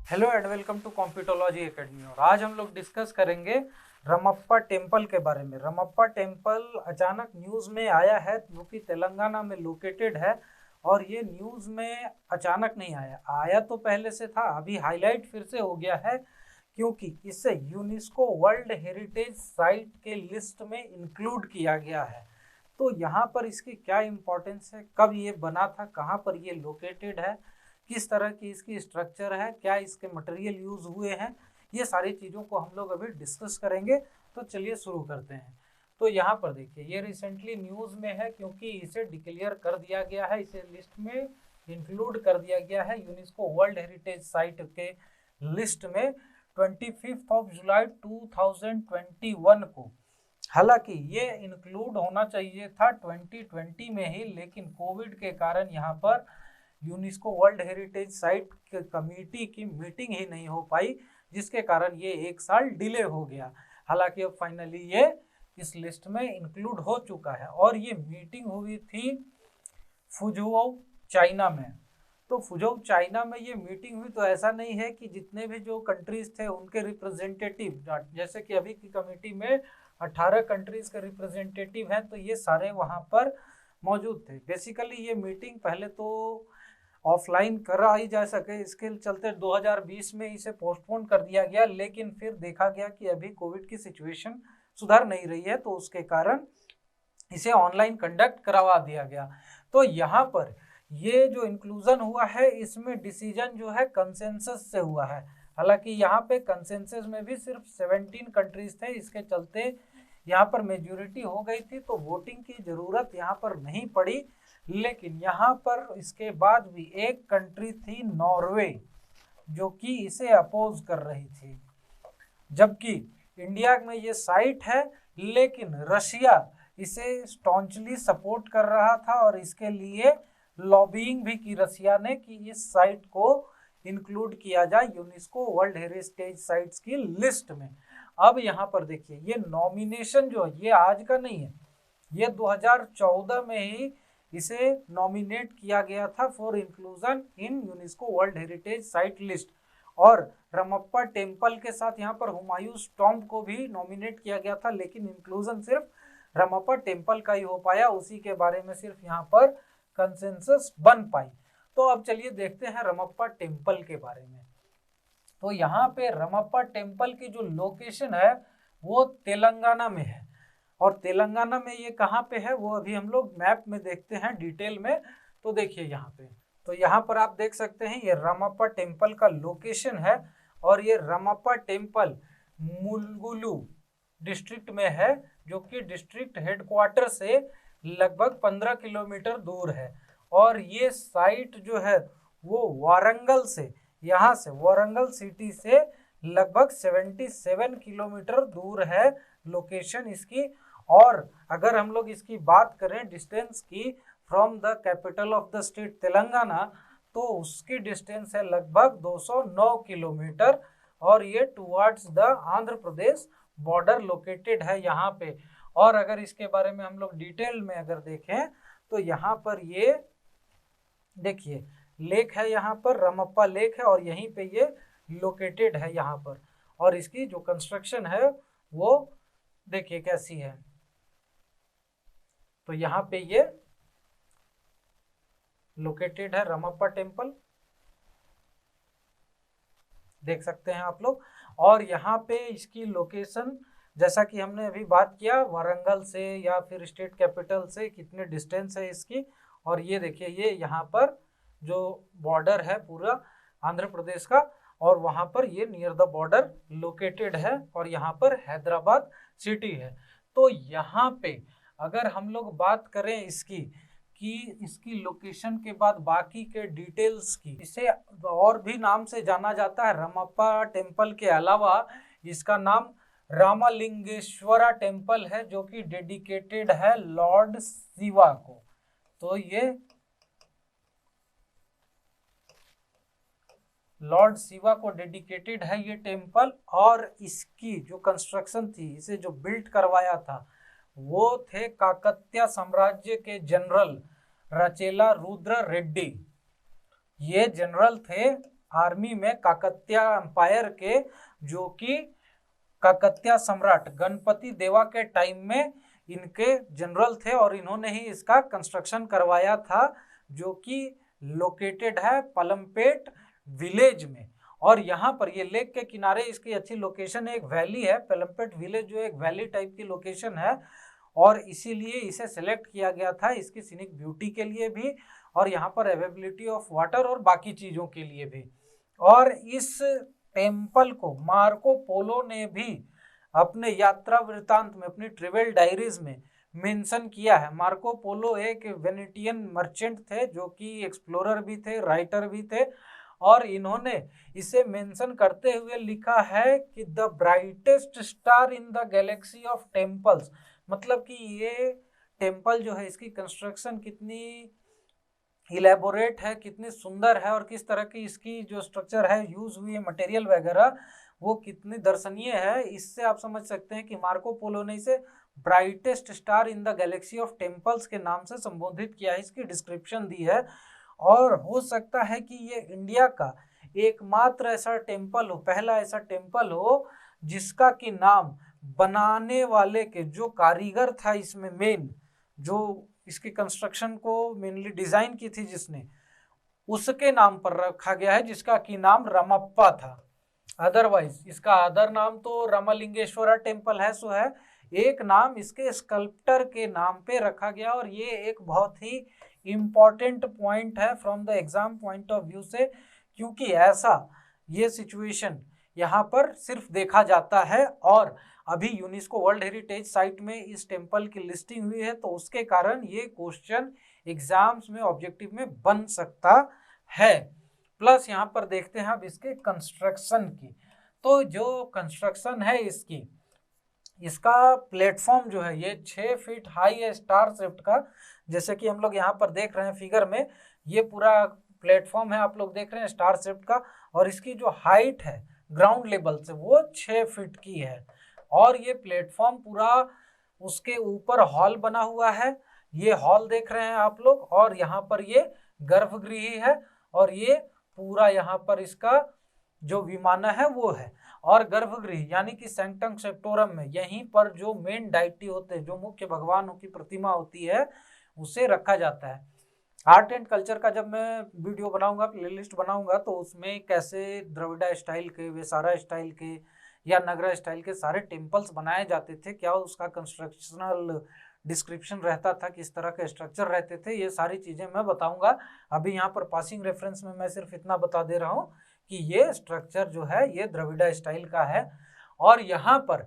Hello and welcome to Computology Academy. और आज हम लोग डिस्कस करेंगे रमप्पा टेम्पल के बारे में। रमप्पा टेम्पल अचानक न्यूज़ में आया है जो कि तेलंगाना में लोकेटेड है। और ये न्यूज़ में अचानक नहीं आया तो पहले से था, अभी हाईलाइट फिर से हो गया है क्योंकि इसे यूनेस्को वर्ल्ड हेरिटेज साइट के लिस्ट में इंक्लूड किया गया है। तो यहाँ पर इसकी क्या इम्पोर्टेंस है, कब ये बना था, कहाँ पर ये लोकेटेड है, किस तरह की इसकी स्ट्रक्चर है, क्या इसके मटेरियल यूज हुए हैं, ये सारी चीज़ों को हम लोग अभी डिस्कस करेंगे। तो चलिए शुरू करते हैं। तो यहाँ पर देखिए ये रिसेंटली न्यूज़ में है क्योंकि इसे डिक्लेयर कर दिया गया है, इसे लिस्ट में इंक्लूड कर दिया गया है यूनेस्को वर्ल्ड हेरिटेज साइट के लिस्ट में 25 जुलाई 2021 को। हालांकि ये इंक्लूड होना चाहिए था 2020 में ही, लेकिन कोविड के कारण यहाँ पर UNESCO world heritage site committee की मीटिंग ही नहीं हो पाई, जिसके कारण ये एक साल डिले हो गया। हालांकि अब फाइनली ये इस लिस्ट में इंक्लूड हो चुका है। और ये मीटिंग हुई थी फुझोउ चाइना में। तो फुझोउ चाइना में ये मीटिंग हुई, तो ऐसा नहीं है कि जितने भी जो कंट्रीज थे उनके रिप्रेजेंटेटिव, जैसे कि अभी की कमेटी में 18 कंट्रीज के रिप्रेजेंटेटिव हैं, तो ये सारे वहाँ पर मौजूद थे। बेसिकली ये मीटिंग पहले तो ऑफलाइन कराई जा सके, इसके चलते 2020 में इसे पोस्टपोन कर दिया गया, लेकिन फिर देखा गया कि अभी कोविड की सिचुएशन सुधर नहीं रही है, तो उसके कारण इसे ऑनलाइन कंडक्ट करवा दिया गया। तो यहाँ पर ये जो इंक्लूजन हुआ है इसमें डिसीजन जो है कंसेंसस से हुआ है। हालांकि यहाँ पे कंसेंसस में भी सिर्फ 17 कंट्रीज थे, इसके चलते यहाँ पर मेजोरिटी हो गई थी, तो वोटिंग की जरूरत यहाँ पर नहीं पड़ी। लेकिन यहाँ पर इसके बाद भी एक कंट्री थी नॉर्वे, जो कि इसे अपोज कर रही थी, जबकि इंडिया में ये साइट है, लेकिन रशिया इसे स्टॉन्चली सपोर्ट कर रहा था और इसके लिए लॉबिंग भी की रशिया ने कि इस साइट को इंक्लूड किया जाए यूनेस्को वर्ल्ड हेरिटेज साइट्स की लिस्ट में। अब यहाँ पर देखिए ये नॉमिनेशन जो है ये आज का नहीं है, ये 2014 में ही इसे नॉमिनेट किया गया था for inclusion in UNESCO world heritage site list. और रमप्पा टेम्पल के साथ यहाँ पर हुमायूं टॉम्ब को भी नॉमिनेट किया गया था, लेकिन इंक्लूजन सिर्फ रमप्पा टेम्पल का ही हो पाया, उसी के बारे में सिर्फ यहाँ पर कंसेंसस बन पाई। तो अब चलिए देखते हैं रमप्पा टेम्पल के बारे में। तो यहाँ पे रमप्पा टेम्पल की जो लोकेशन है वो तेलंगाना में है। और तेलंगाना में ये कहाँ पे है वो अभी हम लोग मैप में देखते हैं डिटेल में। तो देखिए यहाँ पे, तो यहाँ पर आप देख सकते हैं ये रमप्पा टेम्पल का लोकेशन है। और ये रमप्पा टेम्पल मुलुगुलु डिस्ट्रिक्ट में है, जो कि डिस्ट्रिक्ट हेडक्वार्टर से लगभग 15 किलोमीटर दूर है। और ये साइट जो है वो वारंगल से, यहाँ से वारंगल सिटी से लगभग 77 किलोमीटर दूर है लोकेशन इसकी। और अगर हम लोग इसकी बात करें डिस्टेंस की from the capital of the state Telangana, तो उसकी डिस्टेंस है लगभग 209 किलोमीटर। और ये towards the Andhra Pradesh border located है यहाँ पे। और अगर इसके बारे में हम लोग डिटेल में अगर देखें तो यहाँ पर ये देखिए लेक है, यहाँ पर रमप्पा लेक है और यहीं पे ये लोकेटेड है यहाँ पर। और इसकी जो कंस्ट्रक्शन है वो देखिए कैसी है। तो यहाँ पे ये लोकेटेड है रमप्पा टेम्पल, देख सकते हैं आप लोग। और यहाँ पे इसकी लोकेशन जैसा कि हमने अभी बात किया वारंगल से या फिर स्टेट कैपिटल से कितने डिस्टेंस है इसकी। और ये देखिए ये यहाँ पर जो बॉर्डर है पूरा आंध्र प्रदेश का, और वहाँ पर ये नियर द बॉर्डर लोकेटेड है। और यहाँ पर हैदराबाद सिटी है। तो यहाँ पे अगर हम लोग बात करें इसकी कि इसकी लोकेशन के बाद बाकी के डिटेल्स की, इसे और भी नाम से जाना जाता है रमप्पा टेम्पल के अलावा। इसका नाम रामालिंगेश्वरा टेम्पल है, जो कि डेडिकेटेड है लॉर्ड शिवा को। तो ये लॉर्ड शिवा को डेडिकेटेड है ये टेम्पल। और इसकी जो कंस्ट्रक्शन थी, इसे जो बिल्ड करवाया था वो थे काकत्य साम्राज्य के जनरल रचेला रुद्र रेड्डी। ये जनरल थे आर्मी में काकतीय एम्पायर के, जो कि काकतीय सम्राट गणपति देवा के टाइम में इनके जनरल थे, और इन्होंने ही इसका कंस्ट्रक्शन करवाया था, जो कि लोकेटेड है पलमपेट विलेज में। और यहाँ पर ये लेक के किनारे इसकी अच्छी लोकेशन है, एक वैली है पलमपेट विलेज, जो एक वैली टाइप की लोकेशन है, और इसीलिए इसे सिलेक्ट किया गया था इसकी सीनिक ब्यूटी के लिए भी, और यहाँ पर अवेलेबिलिटी ऑफ वाटर और बाकी चीज़ों के लिए भी। और इस टेम्पल को मार्को पोलो ने भी अपने यात्रा वृत्तांत में, अपनी ट्रेवल डायरीज में मेंशन किया है। मार्को पोलो एक वेनेटियन मर्चेंट थे, जो कि एक्सप्लोरर भी थे, राइटर भी थे, और इन्होंने इसे मेंशन करते हुए लिखा है कि the brightest star in the Galaxy of temples, मतलब कि ये टेम्पल जो है इसकी कंस्ट्रक्शन कितनी इलेबोरेट है, कितनी सुंदर है, और किस तरह की इसकी जो स्ट्रक्चर है, यूज हुई है मटेरियल वगैरह, वो कितनी दर्शनीय है। इससे आप समझ सकते हैं कि मार्को पोलो ने इसे brightest star in the Galaxy of temples के नाम से संबोधित किया है, इसकी डिस्क्रिप्शन दी है। और हो सकता है कि ये इंडिया का एकमात्र ऐसा टेम्पल हो, पहला ऐसा टेम्पल हो जिसका कि नाम बनाने वाले के जो कारीगर था, इसमें मेन जो इसकी कंस्ट्रक्शन को मेनली डिजाइन की थी जिसने, उसके नाम पर रखा गया है, जिसका कि नाम रमप्पा था। अदरवाइज इसका अदर नाम तो रामलिंगेश्वरा टेम्पल है, सो है एक नाम इसके स्कल्प्टर के नाम पे रखा गया। और ये एक बहुत ही इम्पॉर्टेंट पॉइंट है from the exam point of view से, क्योंकि ऐसा ये सिचुएशन यहाँ पर सिर्फ देखा जाता है, और अभी यूनेस्को वर्ल्ड हेरिटेज साइट में इस टेम्पल की लिस्टिंग हुई है, तो उसके कारण ये क्वेश्चन एग्जाम्स में ऑब्जेक्टिव में बन सकता है। प्लस यहाँ पर देखते हैं अब इसके कंस्ट्रक्शन की, तो जो कंस्ट्रक्शन है इसका प्लेटफॉर्म जो है ये 6 फीट हाई है, स्टार शेप्ड का, जैसे कि हम लोग यहाँ पर देख रहे हैं फिगर में, ये पूरा प्लेटफॉर्म है आप लोग देख रहे हैं स्टार शेप्ड का, और इसकी जो हाइट है ग्राउंड लेवल से वो 6 फीट की है। और ये प्लेटफॉर्म पूरा, उसके ऊपर हॉल बना हुआ है, ये हॉल देख रहे हैं आप लोग, और यहाँ पर ये गर्भगृह है, और ये पूरा यहाँ पर इसका जो विमाना है वो है। और गर्भगृह यानी कि सैंक्टम सेक्टोरम में यहीं पर जो मेन डाइटी होते हैं, जो मुख्य भगवानों की प्रतिमा होती है, उसे रखा जाता है। आर्ट एंड कल्चर का जब मैं वीडियो बनाऊंगा, प्लेलिस्ट बनाऊंगा, तो उसमें कैसे द्रविड़ा स्टाइल के, वेसारा स्टाइल के या नगरा स्टाइल के सारे टेम्पल्स बनाए जाते थे, क्या उसका कंस्ट्रक्शनल डिस्क्रिप्शन रहता था, किस तरह के स्ट्रक्चर रहते थे, ये सारी चीज़ें मैं बताऊंगा। अभी यहाँ पर पासिंग रेफरेंस में मैं सिर्फ इतना बता दे रहा हूँ कि ये स्ट्रक्चर जो है ये द्रविड़ा स्टाइल का है। और यहाँ पर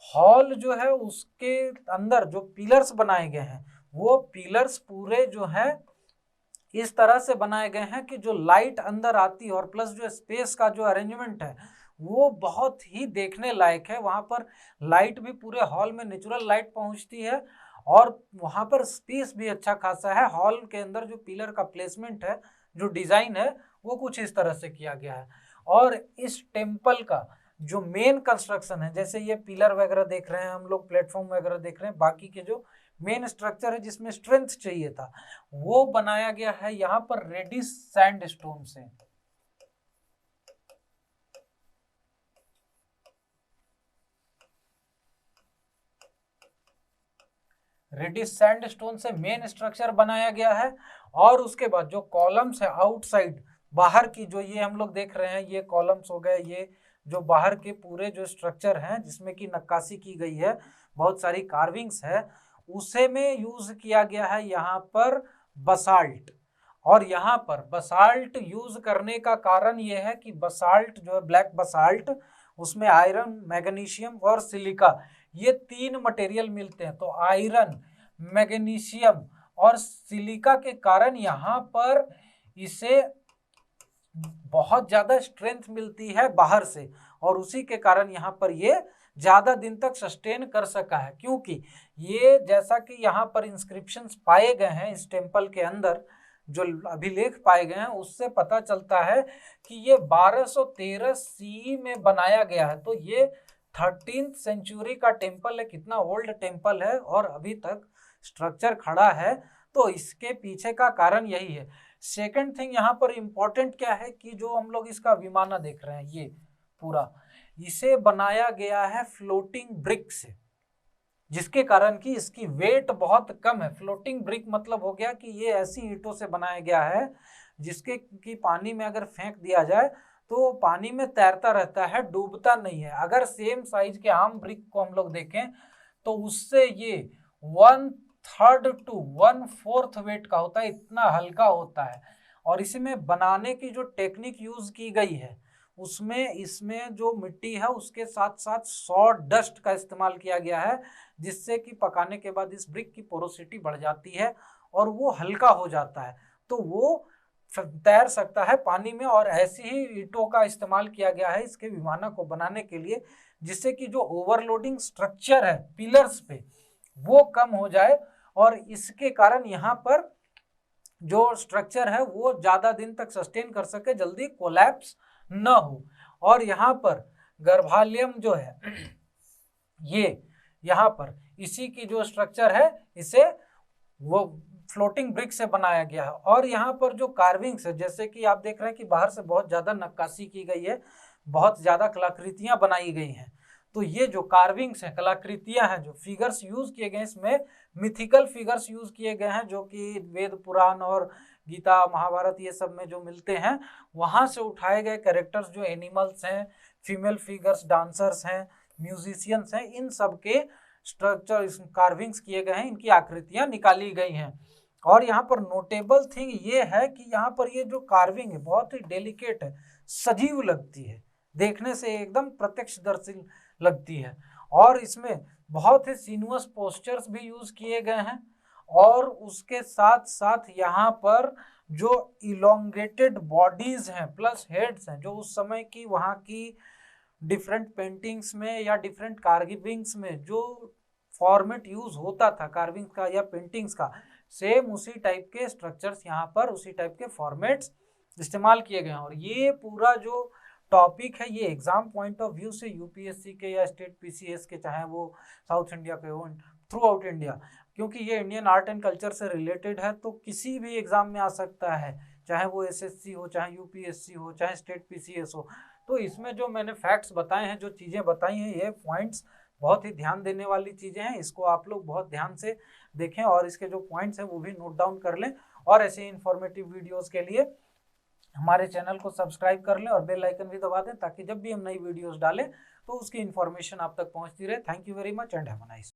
हॉल जो है उसके अंदर जो पिलर्स बनाए गए हैं, वो पिलर्स पूरे जो हैं इस तरह से बनाए गए हैं कि जो लाइट अंदर आती है, और प्लस जो स्पेस का जो अरेंजमेंट है वो बहुत ही देखने लायक है। वहाँ पर लाइट भी पूरे हॉल में नेचुरल लाइट पहुँचती है, और वहाँ पर स्पेस भी अच्छा खासा है। हॉल के अंदर जो पिलर का प्लेसमेंट है, जो डिज़ाइन है, वो कुछ इस तरह से किया गया है। और इस टेम्पल का जो मेन कंस्ट्रक्शन है, जैसे ये पिलर वगैरह देख रहे हैं हम लोग, प्लेटफॉर्म वगैरह देख रहे हैं, बाकी के जो मेन स्ट्रक्चर है जिसमें स्ट्रेंथ चाहिए था, वो बनाया गया है यहाँ पर रेडिश सैंडस्टोन से। रेडिश सैंडस्टोन से मेन स्ट्रक्चर बनाया गया है। और उसके बाद जो कॉलम्स है आउटसाइड, बाहर की जो ये हम लोग देख रहे हैं, ये कॉलम्स हो गए, ये जो बाहर के पूरे जो स्ट्रक्चर हैं जिसमें कि नक्काशी की गई है, बहुत सारी कार्विंग्स है, उसे में यूज किया गया है यहाँ पर बसाल्ट। और यहाँ पर बसाल्ट यूज करने का कारण ये है कि बसाल्ट जो है ब्लैक बसाल्ट, उसमें आयरन, मैग्नीशियम और सिलिका, ये 3 मटेरियल मिलते हैं। तो आयरन, मैग्नीशियम और सिलिका के कारण यहाँ पर इसे बहुत ज़्यादा स्ट्रेंथ मिलती है बाहर से, और उसी के कारण यहाँ पर ये ज़्यादा दिन तक सस्टेन कर सका है। क्योंकि ये जैसा कि यहाँ पर इंस्क्रिप्शंस पाए गए हैं इस टेम्पल के अंदर, जो अभिलेख पाए गए हैं, उससे पता चलता है कि ये 1213 CE में बनाया गया है। तो ये 13th सेंचुरी का टेम्पल है, कितना ओल्ड टेम्पल है, और अभी तक स्ट्रक्चर खड़ा है। तो इसके पीछे का कारण यही है। सेकंड थिंग यहाँ पर इम्पोर्टेंट क्या है कि जो हम लोग इसका विमाना देख रहे हैं, ये पूरा इसे बनाया गया है फ्लोटिंग ब्रिक से, जिसके कारण कि इसकी वेट बहुत कम है। फ्लोटिंग ब्रिक मतलब हो गया कि ये ऐसी ईंटों से बनाया गया है जिसके कि पानी में अगर फेंक दिया जाए तो पानी में तैरता रहता है, डूबता नहीं है। अगर सेम साइज के आम ब्रिक को हम लोग देखें तो उससे ये 1/3 to 1/4 वेट का होता है, इतना हल्का होता है। और इसमें बनाने की जो टेक्निक यूज की गई है उसमें इसमें जो मिट्टी है उसके साथ साथ सॉ डस्ट का इस्तेमाल किया गया है, जिससे कि पकाने के बाद इस ब्रिक की पोरोसिटी बढ़ जाती है और वो हल्का हो जाता है, तो वो तैर सकता है पानी में। और ऐसी ही ईंटों का इस्तेमाल किया गया है इसके विमानों को बनाने के लिए, जिससे कि जो ओवरलोडिंग स्ट्रक्चर है पिलर्स पे वो कम हो जाए और इसके कारण यहाँ पर जो स्ट्रक्चर है वो ज्यादा दिन तक सस्टेन कर सके, जल्दी कोलैप्स न हो। और यहाँ पर गर्भालयम जो है ये यहाँ पर इसी की जो स्ट्रक्चर है इसे वो फ्लोटिंग ब्रिक से बनाया गया है। और यहाँ पर जो कार्विंग्स है, जैसे कि आप देख रहे हैं कि बाहर से बहुत ज्यादा नक्काशी की गई है, बहुत ज्यादा कलाकृतियां बनाई गई हैं। तो ये जो कार्विंग्स हैं, कलाकृतियां हैं, जो फिगर्स यूज किए गए इसमें मिथिकल फिगर्स यूज किए गए हैं, जो कि वेद पुराण और गीता महाभारत ये सब में जो मिलते हैं वहां से उठाए गए कैरेक्टर्स, जो एनिमल्स हैं, फीमेल फिगर्स, डांसर्स हैं, म्यूजिशियंस हैं, इन सब के स्ट्रक्चर कार्विंग्स किए गए हैं, इनकी आकृतियां निकाली गई हैं। और यहाँ पर नोटेबल थिंग ये है कि यहाँ पर ये जो कार्विंग है बहुत ही डेलिकेट है, सजीव लगती है, देखने से एकदम प्रत्यक्षदर्शी लगती है। और इसमें बहुत ही सीनुअस पोस्चर्स भी यूज किए गए हैं। और उसके साथ साथ यहाँ पर जो इलोंगेटेड बॉडीज हैं प्लस हेड्स हैं, जो उस समय की वहाँ की डिफरेंट पेंटिंग्स में या डिफरेंट कार्विंग्स में जो फॉर्मेट यूज होता था कार्विंग का या पेंटिंग्स का, सेम उसी टाइप के स्ट्रक्चर्स यहाँ पर उसी टाइप के फॉर्मेट्स इस्तेमाल किए गए हैं। और ये पूरा जो टॉपिक है ये एग्जाम पॉइंट ऑफ व्यू से यूपीएससी के या स्टेट पीसीएस के, चाहे वो साउथ इंडिया के हो, थ्रू आउट इंडिया, क्योंकि ये इंडियन आर्ट एंड कल्चर से रिलेटेड है, तो किसी भी एग्जाम में आ सकता है, चाहे वो एसएससी हो, चाहे यूपीएससी हो, चाहे स्टेट पीसीएस हो। तो इसमें जो मैंने फैक्ट्स बताए हैं, जो चीज़ें बताई हैं, ये पॉइंट्स बहुत ही ध्यान देने वाली चीज़ें हैं, इसको आप लोग बहुत ध्यान से देखें और इसके जो पॉइंट्स हैं वो भी नोट डाउन कर लें। और ऐसे इन्फॉर्मेटिव वीडियोस के लिए हमारे चैनल को सब्सक्राइब कर लें और बेल आइकन भी दबा दें, ताकि जब भी हम नई वीडियोस डालें तो उसकी इन्फॉर्मेशन आप तक पहुंचती रहे। Thank you very much and have a nice